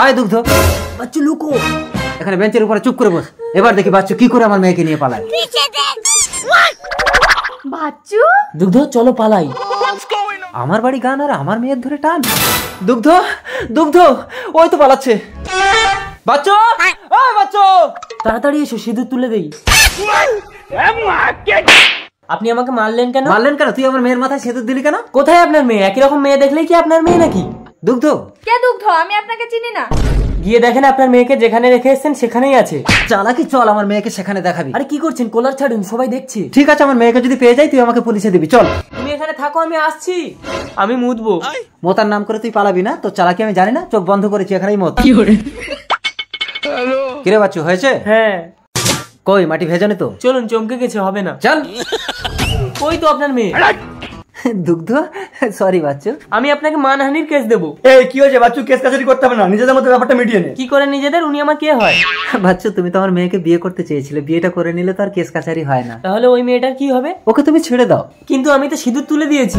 আয় দুগ্ধ। বাচ্চু লুকো, এখানে বেঞ্চের উপরে চুপ করে বস। এবার দেখি বাচ্চু কি করে আমার মেয়েকে নিয়ে পালায়। বাচ্চু দুগ্ধ চলো পালাই। আমার বাড়ি গান আর আমার মেয়ের ধরে টান। দুগ্ধ দুগ্ধ, ওই তো পালাচ্ছে। বাচ্চু, ওই বাচ্চু, তাড়াতাড়ি এসো, সিঁদুর তুলে দেই। আপনি আমাকে মারলেন কেন? মারলেন কেন? তুই আমার মেয়ের মাথায় সিঁদুর দিলি কেন? কোথায় আপনার মেয়ে? একই রকম মেয়ে দেখলেই কি আপনার মেয়ে নাকি? দুগ্ধ। কে দুগ্ধ? আমি আপনাকে চিনি না। গিয়ে দেখেন আপনার মেয়েকে যেখানে রেখে এসেছেন সেখানেই আছে। চালাকি, চল আমার মেয়েকে সেখানে দেখাবি। আরে কি করছেন? কলার ছাড়ুন, সবাই দেখছে। ঠিক আছে, আমার মেয়েকে যদি পেয়ে যাই তুই আমাকে পুলিশে দিবি। চল তুমি এখানে থাকো, আমি আসছি। আমি মুতবো। মোতার নাম করে তুই পালাবি না? তো চালাকি আমি জানি না, চোখ বন্ধ করেছি, এখানেই মত। কিরে বাচ্চু, হয়েছে? হ্যাঁ। কই মাটি ভেজানি তো? চলুন, চমকে গেছে, হবে না। চল। ওই তো আপনার মেয়ে। দুগ্ধ সরি বাচ্চু, আমি আপনাকে মানহানির কেস দেবো। এই কি হয়েছে বাচ্চু? কেস কাছারি করতে হবে না, নিজেদের মধ্যে ব্যাপারটা মিটিয়ে নে। কি করে নিজেদের? উনি আমার কে হয়? বাচ্চু তুমি তো আমার মেয়েকে বিয়ে করতে চেয়েছিলে, বিয়েটা করে নিলে তো আর কেস কাছারি হয় না। তাহলে ওই মেয়েটার কি হবে? ওকে তুমি ছেড়ে দাও। কিন্তু আমি তো সিঁদুর তুলে দিয়েছি।